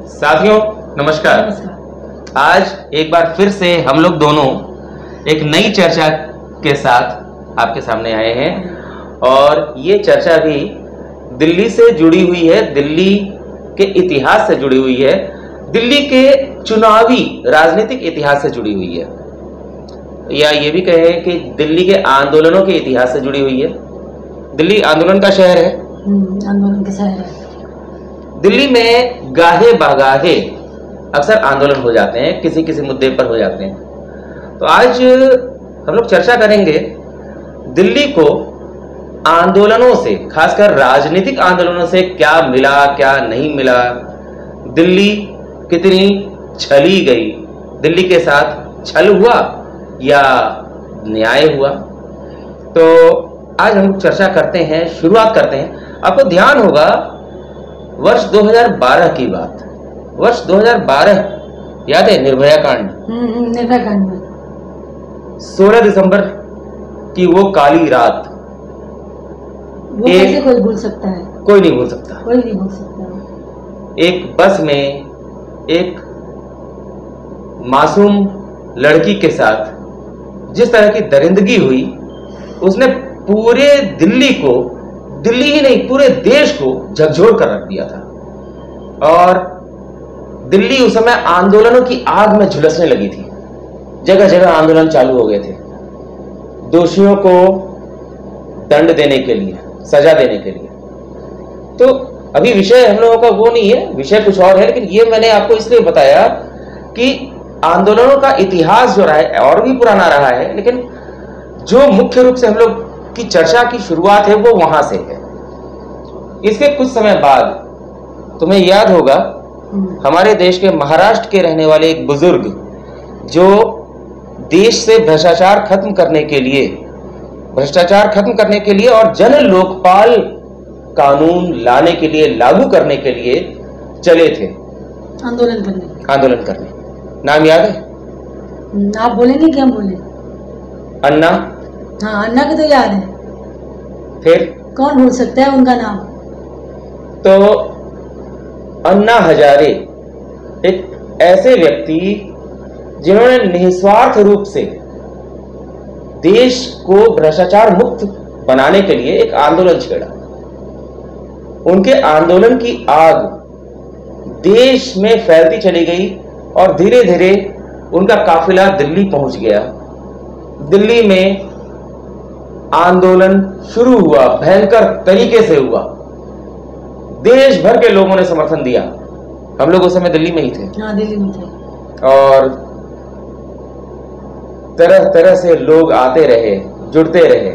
साथियों नमस्कार। आज एक बार फिर से हम लोग दोनों एक नई चर्चा के साथ आपके सामने आए हैं और ये चर्चा भी दिल्ली से जुड़ी हुई है, दिल्ली के इतिहास से जुड़ी हुई है, दिल्ली के चुनावी राजनीतिक इतिहास से जुड़ी हुई है, या ये भी कहें कि दिल्ली के आंदोलनों के इतिहास से जुड़ी हुई है। दिल्ली आंदोलन का शहर है, आंदोलन का शहर है। दिल्ली में गाहे बागाहे अक्सर आंदोलन हो जाते हैं, किसी किसी मुद्दे पर हो जाते हैं। तो आज हम लोग चर्चा करेंगे दिल्ली को आंदोलनों से, खासकर राजनीतिक आंदोलनों से क्या मिला क्या नहीं मिला, दिल्ली कितनी छली गई, दिल्ली के साथ छल हुआ या न्याय हुआ। तो आज हम चर्चा करते हैं, शुरुआत करते हैं। आपको ध्यान होगा वर्ष 2012 की बात, वर्ष 2012 याद है, निर्भया कांड। निर्भया कांड में 16 दिसंबर की वो काली रात, वो कैसे कोई भूल सकता है? कोई नहीं भूल सकता। कोई नहीं भूल सकता। एक बस में एक मासूम लड़की के साथ जिस तरह की दरिंदगी हुई, उसने पूरे दिल्ली को, दिल्ली ही नहीं पूरे देश को झकझोर कर रख दिया था। और दिल्ली उस समय आंदोलनों की आग में झुलसने लगी थी, जगह जगह आंदोलन चालू हो गए थे दोषियों को दंड देने के लिए, सजा देने के लिए। तो अभी विषय हम लोगों का वो नहीं है, विषय कुछ और है, लेकिन ये मैंने आपको इसलिए बताया कि आंदोलनों का इतिहास जो रहा है और भी पुराना रहा है, लेकिन जो मुख्य रूप से हम लोग की चर्चा की शुरुआत है वो वहां से है। इसके कुछ समय बाद तुम्हें याद होगा हमारे देश के महाराष्ट्र के रहने वाले एक बुजुर्ग, जो देश से भ्रष्टाचार खत्म करने के लिए और जन लोकपाल कानून लाने के लिए, लागू करने के लिए चले थे आंदोलन करने। नाम याद है? आप बोलेंगे कि हम बोले? अन्ना। हाँ, अन्ना को तो याद है। फिर कौन भूल सकता है उनका नाम? तो अन्ना हजारे एक ऐसे व्यक्ति जिन्होंने निस्वार्थ रूप से देश को भ्रष्टाचार मुक्त बनाने के लिए एक आंदोलन छेड़ा। उनके आंदोलन की आग देश में फैलती चली गई और धीरे धीरे उनका काफिला दिल्ली पहुंच गया। दिल्ली में आंदोलन शुरू हुआ, भयंकर तरीके से हुआ, देश भर के लोगों ने समर्थन दिया। हम लोग उस समय दिल्ली में ही थे। हाँ, दिल्ली में थे। और तरह तरह से लोग आते रहे, जुड़ते रहे।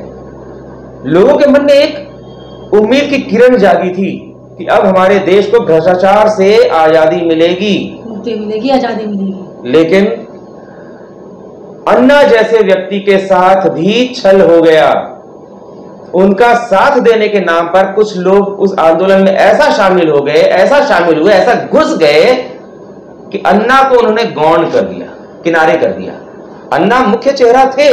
लोगों के मन में एक उम्मीद की किरण जागी थी कि अब हमारे देश को भ्रष्टाचार से आजादी मिलेगी, मुक्ति मिलेगी, आजादी मिलेगी। लेकिन अन्ना जैसे व्यक्ति के साथ भी छल हो गया। उनका साथ देने के नाम पर कुछ लोग उस आंदोलन में ऐसा शामिल हो गए, ऐसा शामिल हुए, ऐसा घुस गए कि अन्ना को उन्होंने गौण कर दिया, किनारे कर दिया। अन्ना मुख्य चेहरा थे,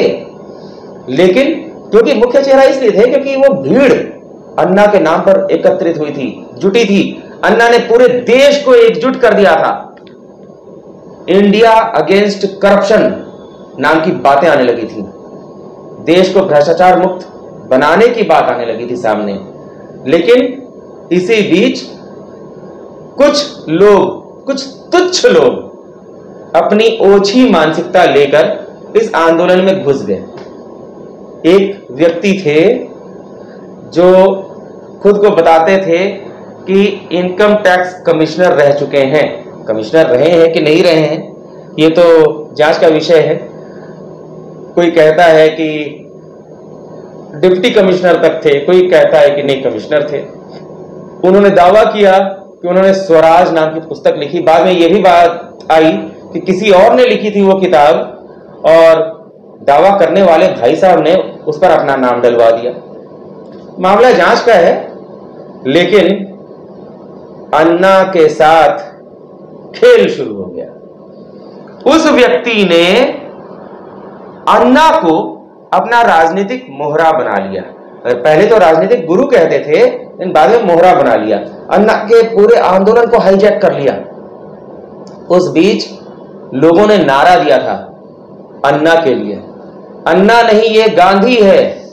लेकिन क्योंकि मुख्य चेहरा इसलिए थे क्योंकि वो भीड़ अन्ना के नाम पर एकत्रित हुई थी, जुटी थी। अन्ना ने पूरे देश को एकजुट कर दिया था। इंडिया अगेंस्ट करप्शन नाम की बातें आने लगी थी, देश को भ्रष्टाचार मुक्त बनाने की बात आने लगी थी सामने। लेकिन इसी बीच कुछ लोग, कुछ तुच्छ लोग अपनी ओछी मानसिकता लेकर इस आंदोलन में घुस गए। एक व्यक्ति थे जो खुद को बताते थे कि इनकम टैक्स कमिश्नर रह चुके हैं। कमिश्नर रहे हैं कि नहीं रहे हैं ये तो जांच का विषय है। कोई कहता है कि डिप्टी कमिश्नर तक थे, कोई कहता है कि नहीं कमिश्नर थे। उन्होंने दावा किया कि उन्होंने स्वराज नाम की पुस्तक लिखी। बाद में यह भी बात आई कि किसी और ने लिखी थी वो किताब, और दावा करने वाले भाई साहब ने उस पर अपना नाम डलवा दिया। मामला जांच का है, लेकिन अन्ना के साथ खेल शुरू हो गया। उस व्यक्ति ने अन्ना को अपना राजनीतिक मोहरा बना लिया। पहले तो राजनीतिक गुरु कहते थे, लेकिन बाद में मोहरा बना लिया। अन्ना के पूरे आंदोलन को हाईजैक कर लिया उस बीच लोगों ने नारा दिया था अन्ना के लिए, अन्ना नहीं ये गांधी है,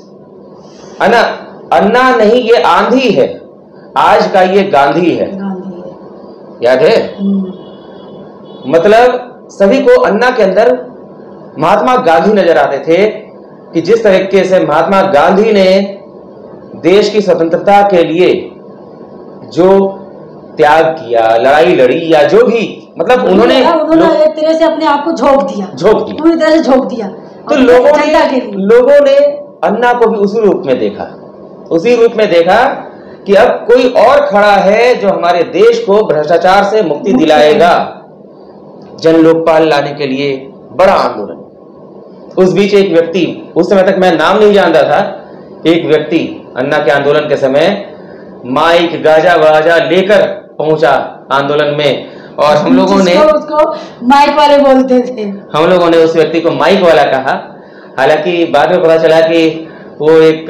अन्ना नहीं ये आंधी है, आज का ये गांधी है। याद है? मतलब सभी को अन्ना के अंदर महात्मा गांधी नजर आते थे कि जिस तरीके से महात्मा गांधी ने देश की स्वतंत्रता के लिए जो त्याग किया, लड़ाई लड़ी, या जो भी, मतलब उन्होंने एक तरह से अपने आप को झोंक दिया, पूरी तरह से झोंक दिया। तो लोगों ने अन्ना को भी उसी रूप में देखा कि अब कोई और खड़ा है जो हमारे देश को भ्रष्टाचार से मुक्ति दिलाएगा। जन लोकपाल लाने के लिए बड़ा आंदोलन। उस बीच एक व्यक्ति, उस समय तक मैं नाम नहीं जानता था, एक व्यक्ति अन्ना के आंदोलन के समय माइक गाजा वाजा लेकर पहुंचा आंदोलन में, और हम लोगों ने उसको माइक वाले बोलते थे। हम लोगों ने उस व्यक्ति को माइक वाला कहा। हालांकि बाद में पता चला कि वो एक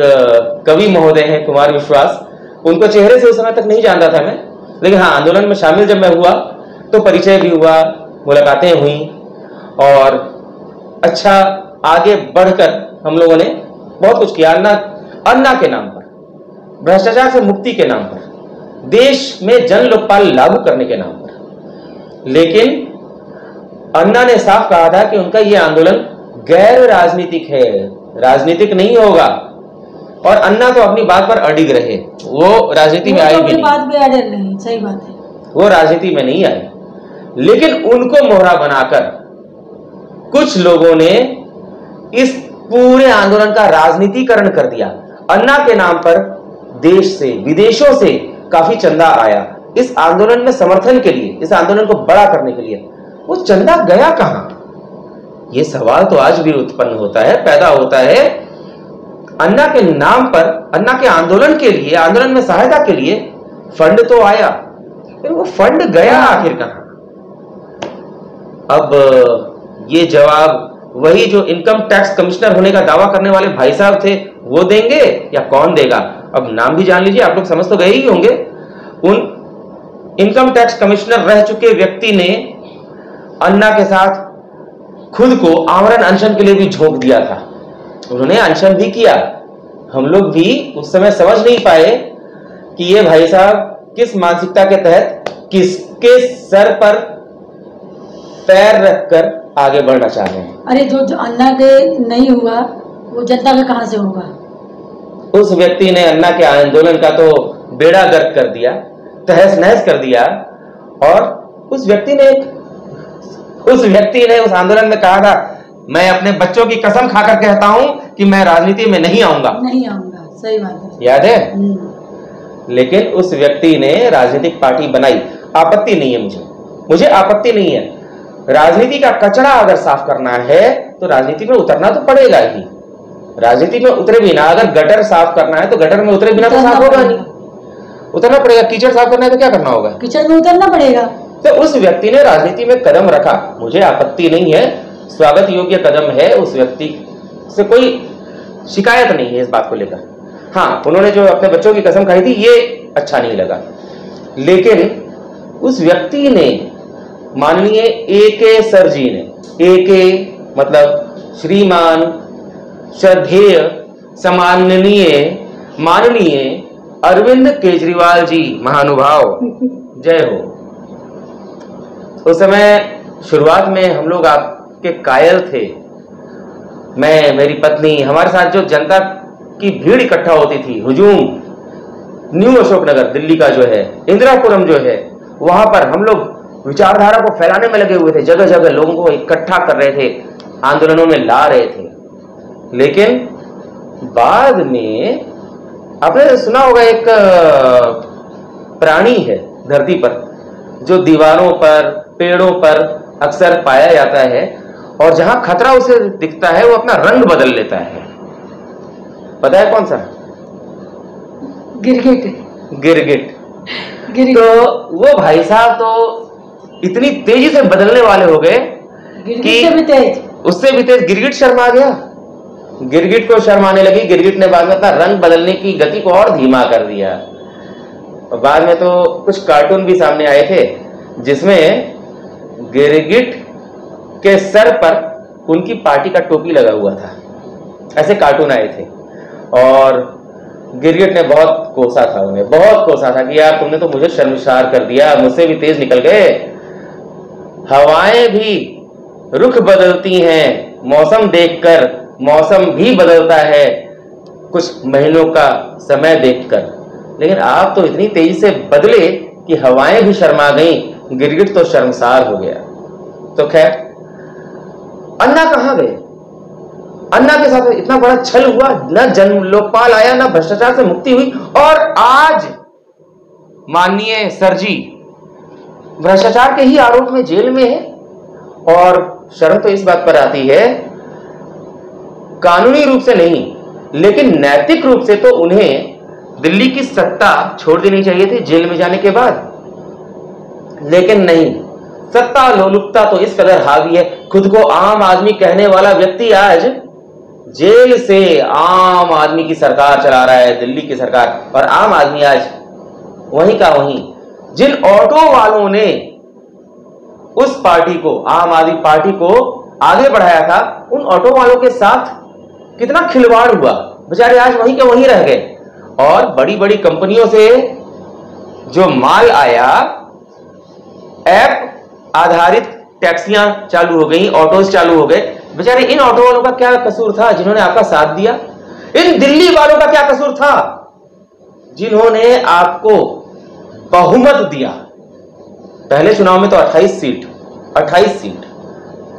कवि महोदय हैं, कुमार विश्वास। उनको चेहरे से उस समय तक नहीं जानता था मैं, लेकिन हाँ, आंदोलन में शामिल जब मैं हुआ तो परिचय भी हुआ, मुलाकातें हुई, और अच्छा आगे बढ़कर हम लोगों ने बहुत कुछ किया अन्ना के नाम पर, भ्रष्टाचार से मुक्ति के नाम पर, देश में जन लोकपाल लागू करने के नाम पर। लेकिन अन्ना ने साफ कहा था कि उनका यह आंदोलन गैर राजनीतिक है, राजनीतिक नहीं होगा। और अन्ना तो अपनी बात पर अडिग रहे, वो राजनीति में आई भी नहीं। बात पे अड़े नहीं, सही बात है, वो राजनीति में नहीं आए। लेकिन उनको मोहरा बनाकर कुछ लोगों ने इस पूरे आंदोलन का राजनीतिकरण कर दिया। अन्ना के नाम पर देश से, विदेशों से काफी चंदा आया इस आंदोलन में समर्थन के लिए, इस आंदोलन को बड़ा करने के लिए। वो चंदा गया कहां? ये सवाल तो आज भी उत्पन्न होता है, पैदा होता है। अन्ना के नाम पर, अन्ना के आंदोलन के लिए, आंदोलन में सहायता के लिए फंड तो आया, फिर वो फंड गया आखिर कहां? अब ये जवाब वही जो इनकम टैक्स कमिश्नर होने का दावा करने वाले भाई साहब थे वो देंगे, या कौन देगा? अब नाम भी जान लीजिए, आप लोग समझ तो गए ही होंगे। उन इनकम टैक्स कमिश्नर रह चुके व्यक्ति ने अन्ना के साथ खुद को आमरण अनशन के लिए भी झोंक दिया था। उन्होंने अनशन भी किया। हम लोग भी उस समय समझ नहीं पाए कि ये भाई साहब किस मानसिकता के तहत किसके सर पर पैर रखकर आगे बढ़ना चाह रहे हैं। अरे जो अन्ना के नहीं हुआ वो जनता का कहां से होगा? उस व्यक्ति ने अन्ना के आंदोलन का तो बेड़ा गर्क कर दिया, तहस नहस कर दिया। और उस व्यक्ति ने उस आंदोलन में कहा था, मैं अपने बच्चों की कसम खाकर कहता हूं कि मैं राजनीति में नहीं आऊंगा। सही बात है, याद है? लेकिन उस व्यक्ति ने राजनीतिक पार्टी बनाई। आपत्ति नहीं है मुझे आपत्ति नहीं है। राजनीति का कचरा अगर साफ करना है तो राजनीति में उतरना तो पड़ेगा ही। राजनीति में उतरे बिना, अगर गटर साफ करना है तो गटर में उतरे बिना तो साफ होगा नहीं, उतरना पड़ेगा। कीचड़ साफ करना है तो क्या करना होगा? कीचड़ में उतरना पड़ेगा। तो उस व्यक्ति ने राजनीति में कदम रखा, मुझे आपत्ति नहीं है, स्वागत योग्य कदम है। उस व्यक्ति से कोई शिकायत नहीं है इस बात को लेकर। हाँ, उन्होंने जो अपने बच्चों की कसम खाई थी ये अच्छा नहीं लगा। लेकिन उस व्यक्ति ने, माननीय AK सर जी ने, AK मतलब श्रीमान, श्रद्धेय, सम्माननीय, माननीय अरविंद केजरीवाल जी, महानुभाव, जय हो। उस समय शुरुआत में हम लोग आपके कायल थे, मैं, मेरी पत्नी, हमारे साथ जो जनता की भीड़ इकट्ठा होती थी, हुजूम, न्यू अशोकनगर दिल्ली का जो है, इंदिरापुरम जो है, वहां पर हम लोग विचारधारा को फैलाने में लगे हुए थे, जगह जगह लोगों को इकट्ठा कर रहे थे, आंदोलनों में ला रहे थे। लेकिन बाद में आपने सुना होगा एक प्राणी है धरती पर जो दीवारों पर, पेड़ों पर अक्सर पाया जाता है, और जहां खतरा उसे दिखता है वो अपना रंग बदल लेता है। पता है कौन सा? गिरगिट। तो वो भाई साहब तो इतनी तेजी से बदलने वाले हो गए कि उससे भी तेज गिरगिट शर्मा गया। गिरगिट को शर्म आने लगी। गिरगिट ने बाद में अपना रंग बदलने की गति को और धीमा कर दिया। और बाद में तो कुछ कार्टून भी सामने आए थे जिसमें गिरगिट के सर पर उनकी पार्टी का टोपी लगा हुआ था, ऐसे कार्टून आए थे। और गिरगिट ने बहुत कोसा था, उन्हें बहुत कोसा था कि यार तुमने तो मुझे शर्मसार कर दिया, मुझसे भी तेज निकल गए। हवाएं भी रुख बदलती हैं, मौसम देखकर मौसम भी बदलता है कुछ महीनों का समय देखकर, लेकिन आप तो इतनी तेजी से बदले कि हवाएं भी शर्मा गईं, गिरगिट तो शर्मसार हो गया। तो खैर, अन्ना कहां गए? अन्ना के साथ इतना बड़ा छल हुआ, न जन लोकपाल आया, न भ्रष्टाचार से मुक्ति हुई, और आज माननीय सर जी भ्रष्टाचार के ही आरोप में जेल में है। और शर्म तो इस बात पर आती है, कानूनी रूप से नहीं लेकिन नैतिक रूप से तो उन्हें दिल्ली की सत्ता छोड़ देनी चाहिए थी जेल में जाने के बाद, लेकिन नहीं, सत्ता लोलुपता तो इस कदर हावी है। खुद को आम आदमी कहने वाला व्यक्ति आज जेल से आम आदमी की सरकार चला रहा है, दिल्ली की सरकार। और आम आदमी आज वहीं का वहीं, जिन ऑटो वालों ने उस पार्टी को, आम आदमी पार्टी को आगे बढ़ाया था, उन ऑटो वालों के साथ कितना खिलवाड़ हुआ, बेचारे आज वहीं के वहीं रह गए। और बड़ी बड़ी कंपनियों से जो माल आया, ऐप आधारित टैक्सियां चालू हो गई, ऑटोज चालू हो गए, बेचारे इन ऑटो वालों का क्या कसूर था जिन्होंने आपका साथ दिया? इन दिल्ली वालों का क्या कसूर था जिन्होंने आपको बहुमत दिया? पहले चुनाव में तो 28 सीट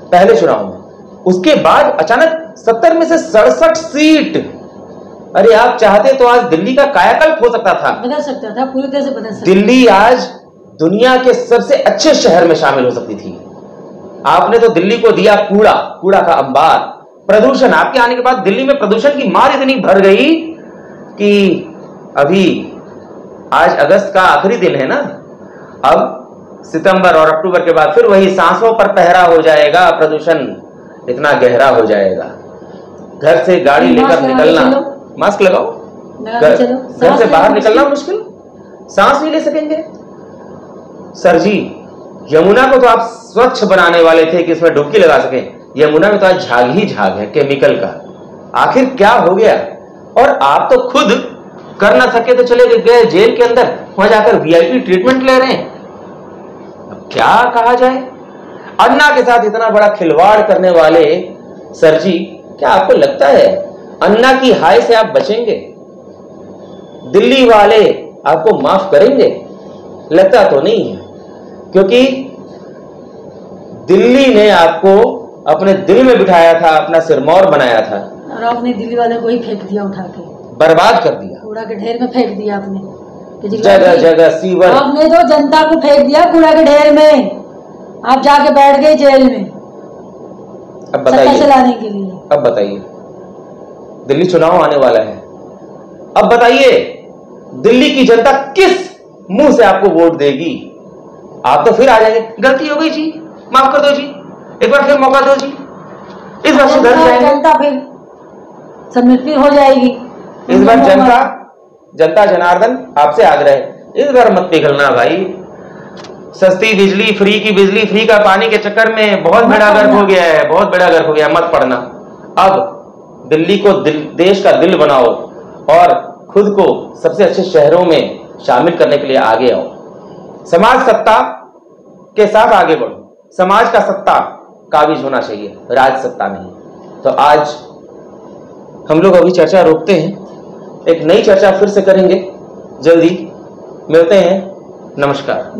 पहले चुनाव में, उसके बाद अचानक 70 में से 67 सीट। अरे आप चाहते तो आज दिल्ली का कायाकल्प हो सकता था, बदल सकता था, पूरी तरह से बदल सकता। दिल्ली आज दुनिया के सबसे अच्छे शहर में शामिल हो सकती थी। आपने तो दिल्ली को दिया कूड़ा का अंबार, प्रदूषण। आपके आने के बाद दिल्ली में प्रदूषण की मार इतनी भर गई कि अभी आज अगस्त का आखिरी दिन है ना, अब सितंबर और अक्टूबर के बाद फिर वही सांसों पर पहरा हो जाएगा, प्रदूषण इतना गहरा हो जाएगा। घर से गाड़ी लेकर निकलना, मास्क लगाओ, घर से बाहर निकलना मुश्किल, सांस नहीं ले सकेंगे। सर जी, यमुना को तो आप स्वच्छ बनाने वाले थे कि इसमें डुबकी लगा सकें, यमुना में तो आज झाग ही झाग है केमिकल का। आखिर क्या हो गया? और आप तो खुद कर ना सके तो चले गए जेल के अंदर, वहां जाकर वीआईपी ट्रीटमेंट ले रहे हैं। अब क्या कहा जाए? अन्ना के साथ इतना बड़ा खिलवाड़ करने वाले सर जी, क्या आपको लगता है अन्ना की हाय से आप बचेंगे? दिल्ली वाले आपको माफ करेंगे? लगता तो नहीं है, क्योंकि दिल्ली ने आपको अपने दिल में बिठाया था, अपना सिरमौर बनाया था, और आपने दिल्ली वाले को ही फेंक दिया, उठा के बर्बाद कर दिया, कूड़ा के ढेर में फेंक दिया आपने। जगह जगह सीवर। आपने तो जनता को फेंक दिया कूड़ा के ढेर में, आप जाके बैठ गए जेल में। अब बताइए, चलाने के लिए। अब बताइए, दिल्ली चुनाव आने वाला है, अब बताइए दिल्ली की जनता किस मुंह से आपको वोट देगी? आप तो फिर आ जाएंगे, गलती हो गई जी, माफ कर दो जी, एक बार फिर मौका दो जी, इस बार सुधर जाएंगे। जनता फिर समर्पित हो जाएगी। इस बार जनता जनार्दन आपसे आग्रह, इस बार मत पिघलना भाई। सस्ती बिजली, फ्री की बिजली, फ्री का पानी के चक्कर में बहुत बड़ा गर्क हो गया है, बहुत बड़ा गर्क हो गया, मत पड़ना। अब दिल्ली को देश का दिल बनाओ और खुद को सबसे अच्छे शहरों में शामिल करने के लिए आगे आओ। समाज सत्ता के साथ आगे बढ़ो, समाज का सत्ता काबिज होना चाहिए, राज सत्ता नहीं। तो आज हम लोग अभी चर्चा रोकते हैं, एक नई चर्चा फिर से करेंगे, जल्दी मिलते हैं। नमस्कार।